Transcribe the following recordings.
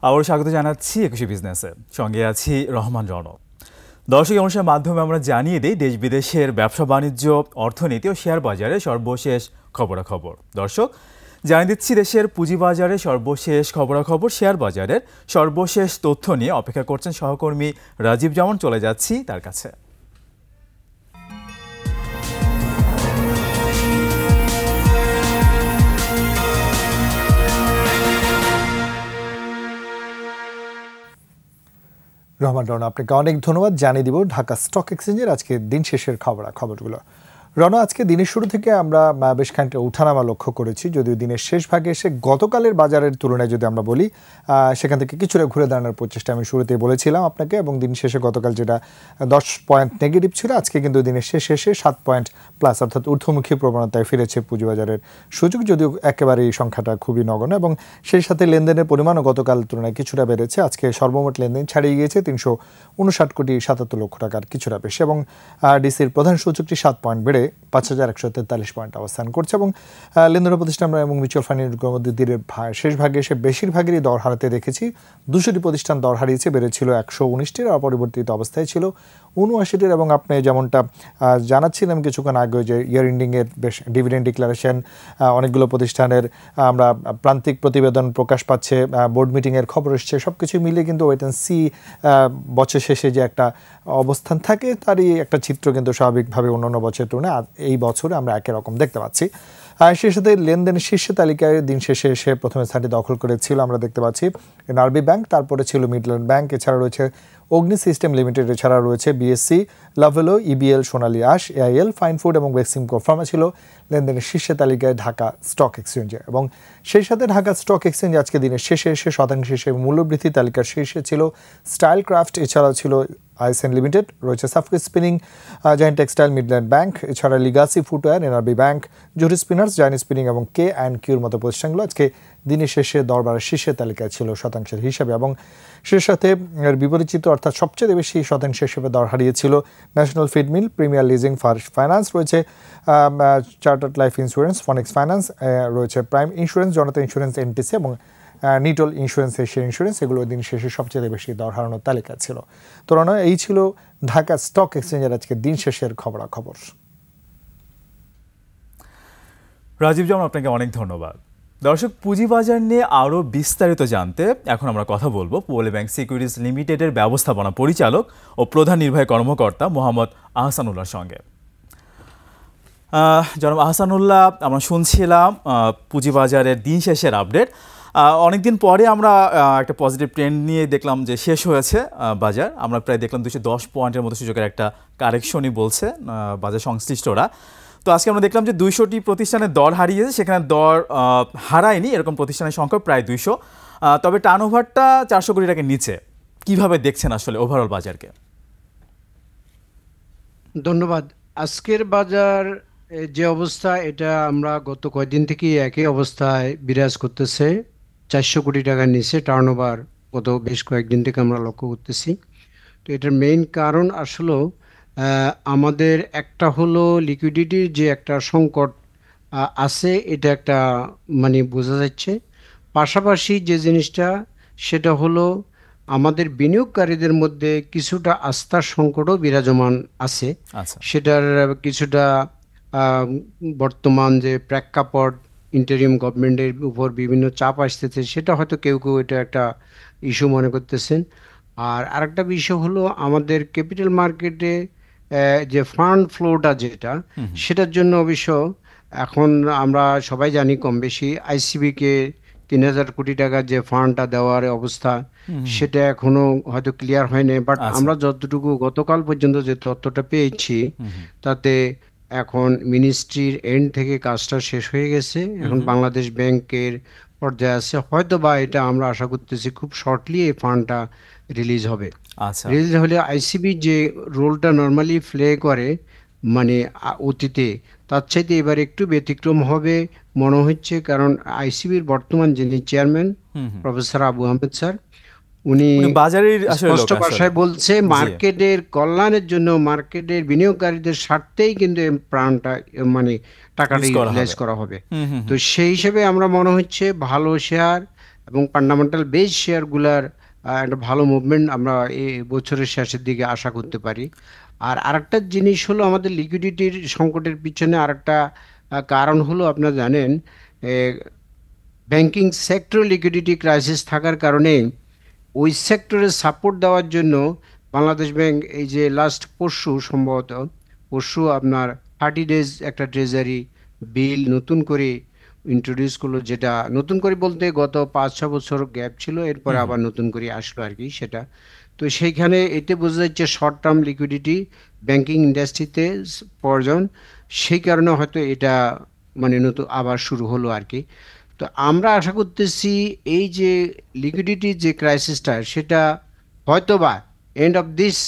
আবারও স্বাগত জানাচ্ছি ২১ বিজনেসে, সঙ্গে আছি রহমান রণ। দর্শক, অনুষ্ঠানের মাধ্যমে আমরা জানিয়ে দিই দেশ বিদেশের ব্যবসা বাণিজ্য, অর্থনীতি ও শেয়ার বাজারে সর্বশেষ খবরাখবর। দর্শক, জানিয়ে দিচ্ছি দেশের পুঁজিবাজারে সর্বশেষ খবরাখবর, শেয়ার বাজারের সর্বশেষ তথ্য নিয়ে অপেক্ষা করছেন সহকর্মী রাজীব জামান। চলে যাচ্ছি তার কাছে। রহমান রণ, আপনাকে অনেক ধন্যবাদ। জানিয়ে দিব ঢাকা স্টক এক্সচেঞ্জের আজকে দিন শেষের খবরগুলো। রণ, আজকে দিনের শুরু থেকে আমরা বেশ খানিকটা উঠানামা লক্ষ্য করেছি, যদিও দিনের শেষ ভাগে এসে গতকালের বাজারের তুলনায় যদি আমরা বলি সেখান থেকে কিছুটা ঘুরে দাঁড়ানোর প্রচেষ্টা আমি শুরুতেই বলেছিলাম আপনাকে, এবং দিন শেষে গতকাল যেটা 10 পয়েন্ট নেগেটিভ ছিল, আজকে কিন্তু দিনের শেষে এসে 7 পয়েন্ট প্লাস, অর্থাৎ ঊর্ধ্বমুখী প্রবণতায় ফিরেছে পুঁজিবাজারের সূচক, যদিও একেবারে এই সংখ্যাটা খুবই নগণ্য, এবং সেই সাথে লেনদেনের পরিমাণও গতকাল তুলনায় কিছুটা বেড়েছে। আজকে সর্বমোট লেনদেন ছাড়িয়ে গিয়েছে 359 কোটি 77 লক্ষ টাকার কিছুটা বেশি, এবং ডিসির প্রধান সূচকটি 7 পয়েন্ট বেড়ে 5143 পয়েন্ট অবস্থান করছে। এবং লেনদেন প্রতিষ্ঠান এবং মিউচুয়াল ফান্ডের মধ্যে দিনের শেষ ভাগে এসে বেশিরভাগেরই দর হারাতে দেখেছি। 200টি প্রতিষ্ঠান দর হারিয়েছে, বেড়েছিল 119টির, অপরিবর্তিত অবস্থায় ছিল 79টির। এবং আপনি যেমনটা জানাচ্ছিলাম কিছুক্ষণ আগে, যে ইয়ার এন্ডিংয়ের বেশ ডিভিডেন্ড ডিক্লারেশন, অনেকগুলো প্রতিষ্ঠানের আমরা প্রান্তিক প্রতিবেদন প্রকাশ পাচ্ছে, বোর্ড মিটিংয়ের খবর এসছে, সব কিছু মিলিয়ে কিন্তু ওয়েট অ্যান্ড সি বছর শেষে যে একটা অবস্থান থাকে, তারই একটা চিত্র কিন্তু স্বাভাবিকভাবে অন্যান্য বছরের তুলনায় এই বছরে আমরা একই রকম দেখতে পাচ্ছি। সেই সাথে লেনদেনের শীর্ষ তালিকায় দিন শেষে এসে প্রথমে স্থানটি দখল করেছিল আমরা দেখতে পাচ্ছি এনআরবি ব্যাংক, তারপরে ছিল মিডল্যান্ড ব্যাংক, এছাড়া রয়েছে অগ্নি সিস্টেম লিমিটেড, এছাড়া রয়েছে বিএসসি, লাভেলো, ইবিএল, সোনালী আঁশ, এআইএল, ফাইন ফুড এবং বেক্সিমকো ফার্মা ছিল লেনদেনের শীর্ষে তালিকায় ঢাকা স্টক এক্সচেঞ্জে। এবং সেই সাথে ঢাকা স্টক এক্সচেঞ্জ আজকে দিনের শেষে এসে শতাংশ হিসেবে মূল্যবৃদ্ধি তালিকার শীর্ষে ছিল স্টাইল ক্রাফট, এছাড়াও ছিল আইএসএন লিমিটেড, রয়েছে Safko spinning, giant textile, Midland bank, এছাড়া লিগাসি ফুটওয়্যার, এনআরবি ব্যাংক, জুরি স্পিনার্স, জায়েন্ট স্পিনিং এবং K&Qর মতো প্রতিষ্ঠানগুলো আজকে দিনের শেষে দরবারের শীর্ষে তালিকায় ছিল শতাংশের হিসাবে। এবং সে সাথে এর বিপরীত চিত্র, অর্থাৎ সবচেয়ে বেশি শতাংশ হিসেবে দর হারিয়েছিল national feed mill, premier leasing finance, রয়েছে chartered life insurance, Phoenix finance, রয়েছে prime insurance, Janata insurance, NTC এবং নিটল ইন্স্যুরেন্স, এশিয়া ইন্স্যুরেন্স, এগুলো দিন শেষে সবচেয়ে বেশি দর হারানোর তালিকা ছিল। তো এই ছিল ঢাকা স্টক এক্সচেঞ্জের আজকে দিন শেষের খবরাখবর। রাজীব জামান, আপনাকে অনেক ধন্যবাদ। দর্শক, পুঁজিবাজার নিয়ে আরও বিস্তারিত জানতে এখন আমরা কথা বলবো পলি ব্যাংক সিকিউরিটিজ লিমিটেডের ব্যবস্থাপনা পরিচালক ও প্রধান নির্বাহী কর্মকর্তা মোহাম্মদ আহসানুল্লাহর সঙ্গে। জনাব আহসানুল্লাহ, আমরা শুনছিলাম পুঁজিবাজারের দিন শেষের আপডেট। অনেকদিন পরে আমরা একটা পজিটিভ ট্রেন্ড নিয়ে দেখলাম যে শেষ হয়েছে বাজার। আমরা প্রায় দেখলাম 210 পয়েন্টের মতো সূচকের একটা কারেকশনই বলছে বাজার সংশ্লিষ্টরা। তো আজকে আমরা দেখলাম যে 200টি প্রতিষ্ঠানের দর হারিয়েছে, সেখানে দর হারায়নি এরকম প্রতিষ্ঠানের সংখ্যা প্রায় 200, তবে টার্নওভারটা 400 কোটি টাকার নিচে। কিভাবে দেখছেন আসলে ওভারঅল বাজারকে? ধন্যবাদ। আজকের বাজার যে অবস্থা, এটা আমরা গত কয়েকদিন থেকে একই অবস্থায় বিরাজ করতেছে, 400 কোটি টাকার নিচে টার্নওভার গত বেশ কয়েকদিন থেকে আমরা লক্ষ্য করতেছি। তো এটার মেইন কারণ আসলে আমাদের একটা হলো লিকুইডিটির যে একটা সংকট আছে, এটা একটা মানে বোঝা যাচ্ছে। পাশাপাশি যে জিনিসটা, সেটা হলো আমাদের বিনিয়োগকারীদের মধ্যে কিছুটা আস্থার সংকটও বিরাজমান আছে। সেটার কিছুটা বর্তমান যে প্রেক্ষাপট, ইন্টারিম গভর্নমেন্টের উপর বিভিন্ন চাপ আসতেছে, সেটা হয়তো কেউ কেউ এটা একটা ইস্যু মনে করতেছেন। আর আরেকটা বিষয় হলো আমাদের ক্যাপিটাল মার্কেটে যে ফান্ড ফ্লোটা যেটা, সেটার জন্য অবশ্য এখন আমরা সবাই জানি কম বেশি আইসিবিকে 3000 কোটি টাকার যে ফান্ডটা দেওয়ার অবস্থা, সেটা এখনো হয়তো ক্লিয়ার হয়নি। বাট আমরা যতটুকু গতকাল পর্যন্ত যে তথ্যটা পেয়েছি, তাতে এখন মিনিস্ট্রির এন্ড থেকে কাজটা শেষ হয়ে গেছে, এখন বাংলাদেশ ব্যাংকের পর্যায়ে আছে। হয়তো বা এটা আমরা আশা করতেছি খুব শর্টলি এই ফান্ডটা রিলিজ হবে। রিলিজ হলে আইসিবি যে রোলটা নর্মালি প্লে করে মানে অতীতে, তার চাইতে এবার একটু ব্যতিক্রম হবে মনে হচ্ছে। কারণ আইসিবির বর্তমান যিনি chairman professor Abu Ahmed sir, উনি স্পষ্ট ভাষায় বলছে মার্কেটের কল্যাণের জন্য, মার্কেটের বিনিয়োগকারীদের স্বার্থেই কিন্তু প্রাণটা মানে টাকাটা ইউটিলাইজ করা হবে। তো সেই হিসেবে আমরা মনে হচ্ছে ভালো শেয়ার এবং ফান্ডামেন্টাল বেস শেয়ারগুলার একটা ভালো মুভমেন্ট আমরা এই বছরের শেষের দিকে আশা করতে পারি। আর আরেকটা জিনিস হলো আমাদের লিকুইডিটির সংকটের পিছনে আরেকটা কারণ হলো আপনারা জানেন ব্যাংকিং সেক্টর লিকুইডিটি ক্রাইসিস থাকার কারণে ওই সেক্টরে সাপোর্ট দেওয়ার জন্য বাংলাদেশ ব্যাংক এই যে লাস্ট সম্ভবত পরশু আপনার 30 ডেজ একটা ট্রেজারি বিল নতুন করে ইন্ট্রোডিউস করলো, যেটা নতুন করে বলতে গত 5-6 বছর গ্যাপ ছিল, এরপরে আবার নতুন করে আসলো আর কি সেটা। তো সেইখানে এতে বোঝা যাচ্ছে শর্ট টার্ম লিকুইডিটি ব্যাংকিং ইন্ডাস্ট্রিতে প্রয়োজন, সেই কারণে হয়তো এটা মানে নতুন আবার শুরু হলো আর কি। তো আমরা আশা করতেছি এই যে লিকুইডিটি যে ক্রাইসিসটা সেটা হয়তোবা এন্ড অফ দিস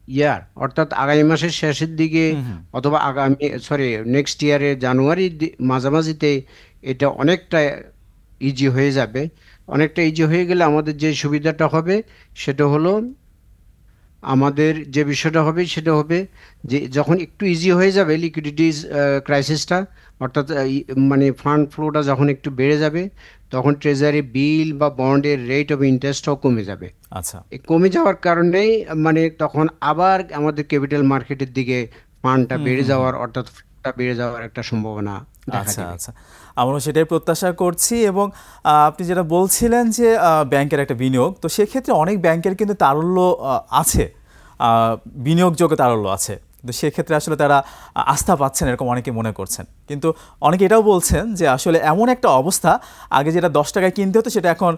ইয়ার, অর্থাৎ আগামী মাসের শেষের দিকে অথবা নেক্সট ইয়ারের জানুয়ারি মাঝামাঝিতে এটা অনেকটা ইজি হয়ে যাবে। অনেকটা ইজি হয়ে গেলে আমাদের যে সুবিধাটা হবে সেটা হলো, আমাদের যে বিষয়টা হবে সেটা হবে যে যখন একটু ইজি হয়ে যাবে লিকুইডিটি ক্রাইসিসটা, অর্থাৎ মানে ফান্ড ফ্লোটা যখন একটু বেড়ে যাবে, তখন ট্রেজারি বিল বা বন্ডের রেট অফ ইন্টারেস্টও কমে যাবে। আচ্ছা, এই কমে যাওয়ার কারণেই মানে তখন আবার আমাদের ক্যাপিটাল মার্কেটের দিকে ফান্ডটা বেড়ে যাওয়ার, অর্থাৎ ফ্লোটা বেড়ে যাওয়ার একটা সম্ভাবনা দেখা আচ্ছা যাবে। আচ্ছা, আমরা সেটাই প্রত্যাশা করছি। এবং আপনি যেটা বলছিলেন যে ব্যাংকের একটা বিনিয়োগ, তো সেক্ষেত্রে অনেক ব্যাংকের কিন্তু তারল্য আছে, বিনিয়োগযোগ্য তারল্য আছে, কিন্তু সেক্ষেত্রে আসলে তারা আস্থা পাচ্ছেন এরকম অনেকে মনে করছেন। কিন্তু অনেকে এটাও বলছেন যে আসলে এমন একটা অবস্থা, আগে যেটা 10 টাকায় কিনতে হতো সেটা এখন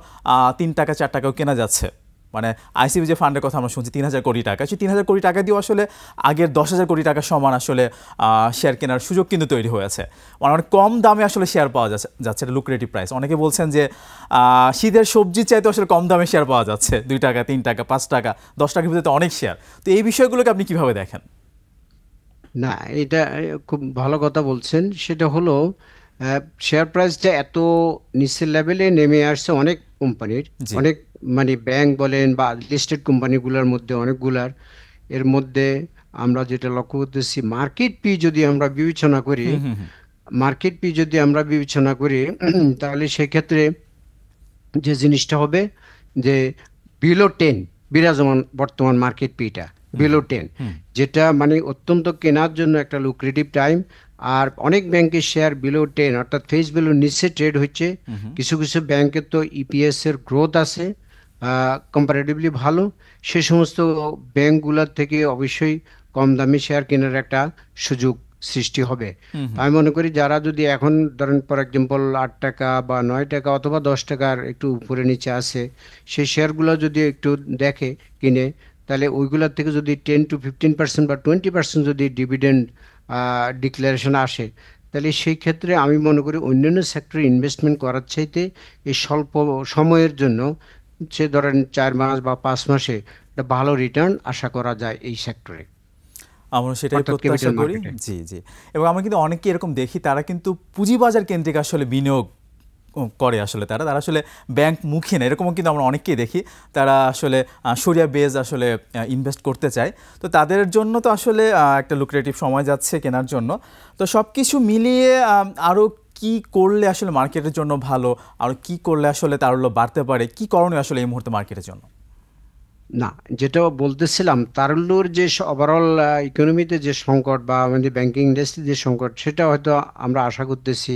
3 টাকা 4 টাকাও কেনা যাচ্ছে। মানে আইসিবি যে ফান্ডের কথা আমরা শুনছি 3000 কোটি টাকা, সেই 3000 কোটি টাকা দিয়ে আসলে আগের 10,000 কোটি টাকার সমান আসলে শেয়ার কেনার সুযোগ কিন্তু তৈরি হয়েছে। অনেক কম দামে আসলে শেয়ার পাওয়া যাচ্ছে, এটা লুক্রেটিভ প্রাইস। অনেকে বলছেন যে শীতের সবজির চাইতে আসলে কম দামে শেয়ার পাওয়া যাচ্ছে, 2 টাকা 3 টাকা 5 টাকা 10 টাকার ভিতরে অনেক শেয়ার। তো এই বিষয়গুলোকে আপনি কিভাবে দেখেন? না, এটা খুব ভালো কথা বলছেন। সেটা হলো শেয়ার প্রাইসটা এত নিচের লেভেলে নেমে আসছে অনেক কোম্পানির, জি। অনেক মানে ব্যাংক বলেন বা লিস্টেড কোম্পানিগুলোর মধ্যে অনেকগুলার। এর মধ্যে আমরা যেটা লক্ষ্য করতেছি, মার্কেট পি যদি আমরা বিবেচনা করি তাহলে সেক্ষেত্রে যে জিনিসটা হবে যে বিলো 10 বিরাজমান বর্তমান মার্কেট পিটা বিলো 10, যেটা মানে অত্যন্ত কেনার জন্য একটা লুক্রেটিভ টাইম। আর অনেক ব্যাংকের শেয়ার বিলো 10 অর্থাৎ ফেস ভ্যালুর নিচে ট্রেড হচ্ছে। কিছু কিছু ব্যাংকের তো ইপিএস এর গ্রোথ আছে কম্পারেটিভলি ভালো, সে সমস্ত ব্যাংকগুলোর থেকে অবশ্যই কম দামি শেয়ার কেনার একটা সুযোগ সৃষ্টি হবে। আমি মনে করি যারা যদি এখন ধরেন ফর এক্সাম্পল 8 টাকা বা 9 টাকা অথবা 10 টাকার একটু উপরে নিচে আছে, সেই শেয়ারগুলো যদি একটু দেখে কিনে, তাহলে ওইগুলোর থেকে যদি 10-15% বা 20% যদি ডিভিডেন্ড ডিক্লারেশন আসে, তাহলে সেই ক্ষেত্রে আমি মনে করি অন্যান্য সেক্টরে ইনভেস্টমেন্ট করার চাইতে এই স্বল্প সময়ের জন্য, সে ধরেন 4 মাস বা 5 মাসে একটা ভালো রিটার্ন আশা করা যায় এই সেক্টরে, আমরা সেটাই অর্থাৎ প্রত্যাশা ক্যাপিটাল করি। মার্কেটে। জি জি। এবং আমরা কিন্তু অনেকে এরকম দেখি, তারা কিন্তু পুঁজিবাজার কেন্দ্রিক আসলে বিনিয়োগ করে, আসলে তারা আসলে ব্যাংক মুখী না, এরকমও কিন্তু আমরা অনেককেই দেখি। তারা আসলে সরিয়া বেজ আসলে ইনভেস্ট করতে চায়। তো তাদের জন্য তো আসলে একটা লুক্রেটিভ সময় যাচ্ছে কেনার জন্য। তো সব কিছু মিলিয়ে আরও কি করলে আসলে মার্কেটের জন্য ভালো, আর কি করলে আসলে তারল্য বাড়তে পারে, কি করণীয় আসলে এই মুহূর্তে মার্কেটের জন্য? না, যেটা বলতেছিলাম, তারল্যুর যে ওভারঅল ইকোনমিতে যে সংকট বা আমাদের ব্যাংকিং ইন্ডাস্ট্রি যে সংকট, সেটা হয়তো আমরা আশা করতেছি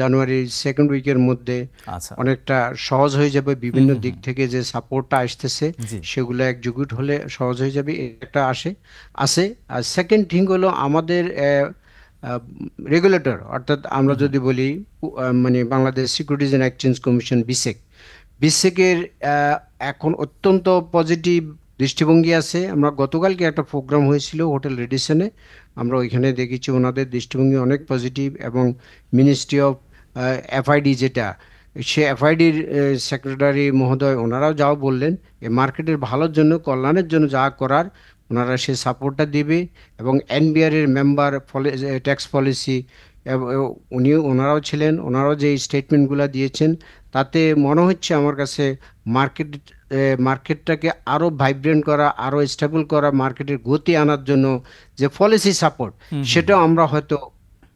জানুয়ারির সেকেন্ড উইকের মধ্যে আচ্ছা, অনেকটা সহজ হয়ে যাবে। বিভিন্ন দিক থেকে যে সাপোর্টটা আসতেছে জি। সেগুলো একজুট হলে সহজ হয়ে যাবে, একটা আছে। আর সেকেন্ড থিং হলো আমাদের রেগুলেটর, অর্থাৎ আমরা যদি বলি মানে Bangladesh securities and exchange commission বিসেকের এখন অত্যন্ত পজিটিভ দৃষ্টিভঙ্গি আছে। আমরা গতকালকে একটা প্রোগ্রাম হয়েছিল হোটেল রেডিসনে, আমরা ওইখানে দেখেছি ওনাদের দৃষ্টিভঙ্গি অনেক পজিটিভ। এবং মিনিস্ট্রি অফ এফআইডি, যেটা সে এফআইডির সেক্রেটারি মহোদয়, ওনারাও যাও বললেন এই মার্কেটের ভালোর জন্য কল্যাণের জন্য যা করার ওনারা সে সাপোর্টটা দিবে। এবং এনবিআর এর মেম্বার ট্যাক্স পলিসি ওনারাও ছিলেন, ওনারাও যে স্টেটমেন্টগুলো দিয়েছেন তাতে মনে হচ্ছে আমার কাছে মার্কেটটাকে আরো ভাইব্রেন্ট করা, আরো স্টেবল করা, মার্কেটের গতি আনার জন্য যে পলিসি সাপোর্ট, সেটাও আমরা হয়তো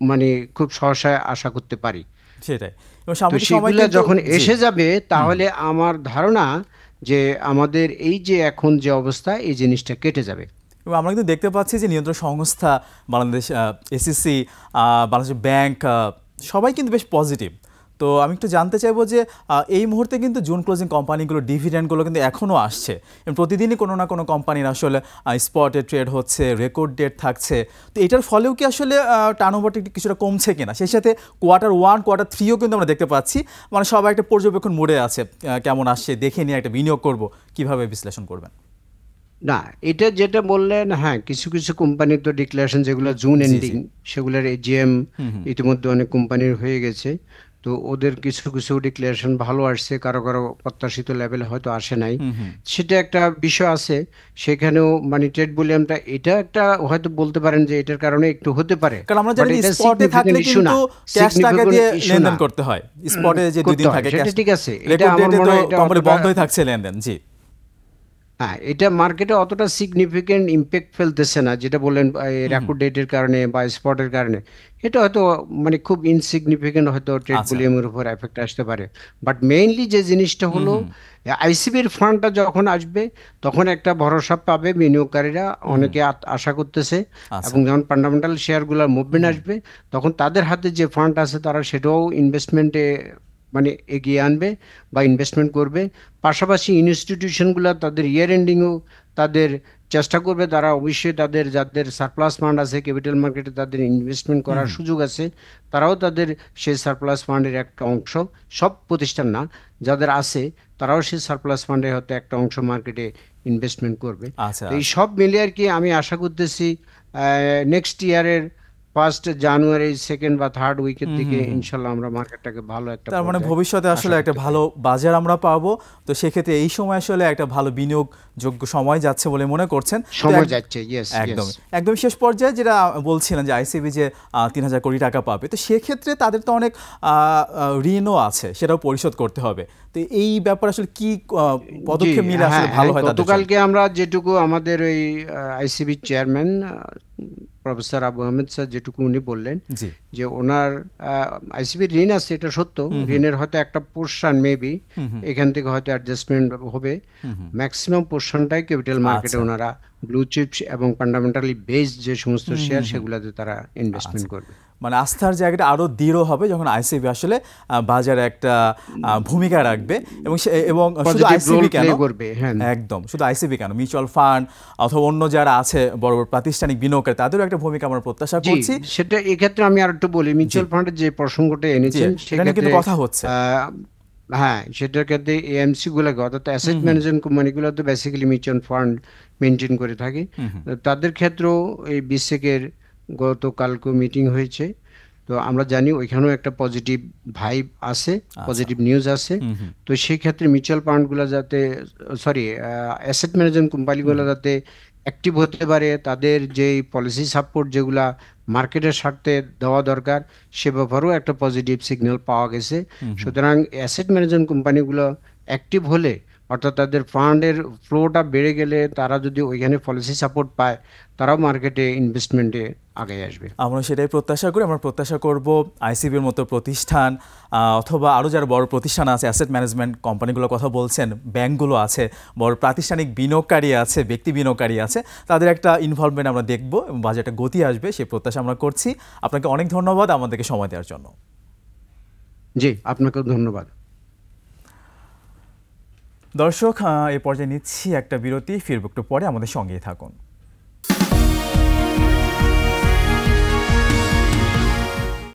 মানে খুব সহসায় আশা করতে পারি। সেটাই। এবং তো সাময়িক সময় সেগুলা কিন্তু যখন জি এসে যাবে তাহলে আমার ধারণা যে আমাদের এই যে এখন যে অবস্থা এই জিনিসটা কেটে যাবে। এবং আমরা কিন্তু দেখতে পাচ্ছি যে নিয়ন্ত্রণ সংস্থা বাংলাদেশ এসিসি বাংলাদেশ ব্যাংক সবাই কিন্তু বেশ পজিটিভ। তো আমি একটু জানতে চাইবো যে এই মুহূর্তে কিন্তু জুন ক্লোজিং কোম্পানিগুলো ডিভিডেন্ডগুলো কিন্তু এখনও আসছে এবং প্রতিদিনই কোনো না কোনো কোম্পানির আসলে স্পটে ট্রেড হচ্ছে, রেকর্ড ডেট থাকছে। তো এটার ফলেও কি আসলে টার্নওভারটা একটু কিছুটা কমছে কিনা? সেই সাথে Q1 Q3ও কিন্তু আমরা দেখতে পাচ্ছি মানে সবাই একটা পর্যবেক্ষণ মোডে আছে, কেমন আসছে দেখে নিয়ে একটা বিনিয়োগ করব, কিভাবে বিশ্লেষণ করবেন? না, এটা যেটা বললেন, হ্যাঁ, কিছু কিছু কোম্পানির তো ডিক্লারেশন যেগুলো জুন জি জি এন্ডিং, সেগুলোর এজিএম ইতিমধ্যে অনেক কোম্পানির হয়ে গেছে। তো ওদের কিছু কিছু ডিক্লারেশন ভালো আসছে, কারো কারো প্রত্যাশিত লেভেলে হয়তো আসে নাই। সেটা একটা বিষয় আছে। সেখানেও মানে ট্রেড ভলিউমটা এটা একটা হয়তো বলতে পারেন যে এটার কারণে একটু হতে পারে, কারণ আমরা বাট জানি এটা স্পটে থাকলে সিগনিফিকেন্ট ইস্যু না। কিন্তু ক্যাশ টাকা সিগনিফিকেন্ট দিয়ে ইস্যু না লেনদেন করতে হয়। স্পটে যে 2 করতে দিন হয়, থাকে সেটা ক্যাশ, ঠিক আছে। এটা রেকর্ড আমার ডেটে মনে তো হয় এটা কোম্পানি অতটা, বন্ধই থাকছে লেনদেন। জি হ্যাঁ, এটা মার্কেটে অতটা সিগনিফিকেন্ট ইম্প্যাক্ট ফেলতেছে না, যেটা বললেন রেকর্ড ডেটের কারণে বা স্পটের কারণে। এটা হয়তো মানে খুব ইনসিগনিফিকেন্ট হয়তো ট্রেড আচ্ছা ভলিউমের উপর এফেক্ট আসতে পারে। বাট মেইনলি যে জিনিসটা হলো আইসিবির ফান্ডটা যখন আসবে তখন একটা ভরসা পাবে বিনিয়োগকারীরা, অনেকে আশা করতেছে। আচ্ছা এবং যখন ফান্ডামেন্টাল শেয়ারগুলোর মুভমেন্ট আসবে তখন তাদের হাতে যে ফান্ড আছে তারা সেটাও ইনভেস্টমেন্টে মানে এগিয়ে আনবে বা ইনভেস্টমেন্ট করবে। পাশাপাশি ইনস্টিটিউশনগুলো তাদের ইয়ার এন্ডিংও তাদের চেষ্টা করবে, তারা অবশ্যই তাদের যাদের সারপ্লাস ফান্ড আছে ক্যাপিটাল মার্কেটে তাদের ইনভেস্টমেন্ট করার সুযোগ আছে, তারাও তাদের সেই সারপ্লাস ফান্ডের একটা অংশ, সব প্রতিষ্ঠান না, যাদের আছে তারাও সেই সারপ্লাস ফান্ডে হয়তো একটা অংশ মার্কেটে ইনভেস্টমেন্ট করবে। আচ্ছা তো এই আচ্ছা সব মিলিয়ে আর কি আমি আশা করতেছি নেক্সট ইয়ারের 1 জানুয়ারি 2nd বা 3rd উইকের দিকে ইনশাল্লাহ আমরা মার্কেটটাকে ভালো একটা তার মানে পর্যায়ে ভবিষ্যতে আশা আসলে একটা করতে ভালো পারি। বাজার আমরা পাবো। তো সেক্ষেত্রে এই সময় আসলে একটা ভালো বিনিয়োগযোগ্য সময় যাচ্ছে বলে মনে করছেন। তো সময় যাচ্ছে, ইয়েস ইয়েস। একদমই একদম শেষ পর্যায়ে যেটা বলছিলেন যে আইসিবি যে 3,000 কোটি টাকা পাবে, তো সেক্ষেত্রে তাদের তো অনেক ঋণও আছে, সেটাও পরিশোধ করতে হবে। তো এই ব্যাপারে আসলে কি জি, পদক্ষেপ নিলে আসলে হ্যাঁ ভালো হ্যাঁ, হয় তাদের জন্য? গতকালকে আমরা যেটুকু আমাদের ওই ICB chairman professor Abu Ahmed sir যেটুকু উনি বললেন জি যে ওনার আইসিবির ঋণ আছে, এটা সত্য। ঋণের হয়তো একটা পোর্শন মেবি এখান থেকে হয়তো অ্যাডজাস্টমেন্ট হবে। ম্যাক্সিমাম পোর্শনটাই ক্যাপিটাল মার্কেটে আচ্ছা ওনারা ব্লু চিপস এবং ফান্ডামেন্টালি বেসড যে সমস্ত শেয়ার সেগুলোতে তারা ইনভেস্টমেন্ট আচ্ছা করবে। মানে আস্থার জায়গাটা আরো দৃঢ় হবে যখন আইসিবি আসলে বাজারে একটা ভূমিকা রাখবে এবং এবং শুধু পজিটিভ রোল আইসিবি কেন, প্লে করবে, হ্যাঁ। একদম শুধু আইসিবি কেন, মিউচুয়াল ফান্ড অথবা অন্য যারা আছে বড় বড় প্রাতিষ্ঠানিক বিনিয়োগকারী তাদেরও একটা ভূমিকা আমরা প্রত্যাশা জি, করছি। সেটা এক্ষেত্রে আমি আর একটু বলি, জি মিউচুয়াল ফান্ডের যে প্রসঙ্গটা জি এনেছেন এটা নিয়ে কিন্তু সেক্ষেত্রে কথা হচ্ছে। হ্যাঁ, সেটার ক্ষেত্রে এএমসি গুলোকে অর্থাৎ অ্যাসেট ম্যানেজমেন্ট কোম্পানিগুলো তো বেসিক্যালি মিউচুয়াল ফান্ড মেনটেন করে থাকে। তাদের ক্ষেত্রেও এই বিসেকের গতকালকে মিটিং হয়েছে। তো আমরা জানি ওইখানেও একটা পজিটিভ ভাইব আছে, আচ্ছা পজিটিভ নিউজ আছে। তো সেই ক্ষেত্রে মিউচুয়াল ফান্ডগুলো যাতে, সরি, অ্যাসেট ম্যানেজমেন্ট কোম্পানিগুলো যাতে অ্যাক্টিভ হতে পারে, তাদের যেই পলিসি সাপোর্ট যেগুলা মার্কেটের স্বার্থে দেওয়া দরকার সে ব্যাপারেও একটা পজিটিভ সিগন্যাল পাওয়া গেছে। সুতরাং অ্যাসেট ম্যানেজমেন্ট কোম্পানিগুলো অ্যাক্টিভ হলে, অর্থাৎ তাদের ফান্ডের ফ্লোটা বেড়ে গেলে, তারা যদি ওইখানে পলিসি সাপোর্ট পায়, তারাও মার্কেটে ইনভেস্টমেন্টে আগে আসবে। আমরা সেটাই প্রত্যাশা করি। আমরা প্রত্যাশা করব আইসিবির মতো প্রতিষ্ঠান অথবা আরও যারা বড় প্রতিষ্ঠান আছে, অ্যাসেট ম্যানেজমেন্ট কোম্পানিগুলোর কথা বলছেন, ব্যাংকগুলো আছে, বড় প্রাতিষ্ঠানিক বিনিয়োগকারী আছে, ব্যক্তি বিনিয়োগকারী আছে, তাদের একটা ইনভলভমেন্ট আমরা দেখব এবং বাজারটা গতি আসবে সেই প্রত্যাশা আমরা করছি। আপনাকে অনেক ধন্যবাদ আমাদেরকে সময় দেওয়ার জন্য। জি, আপনাকেও ধন্যবাদ। দর্শক, এ পর্যায়ে নিচ্ছি একটা বিরতি, ফিরব একটু পরে, আমাদের সঙ্গেই থাকুন।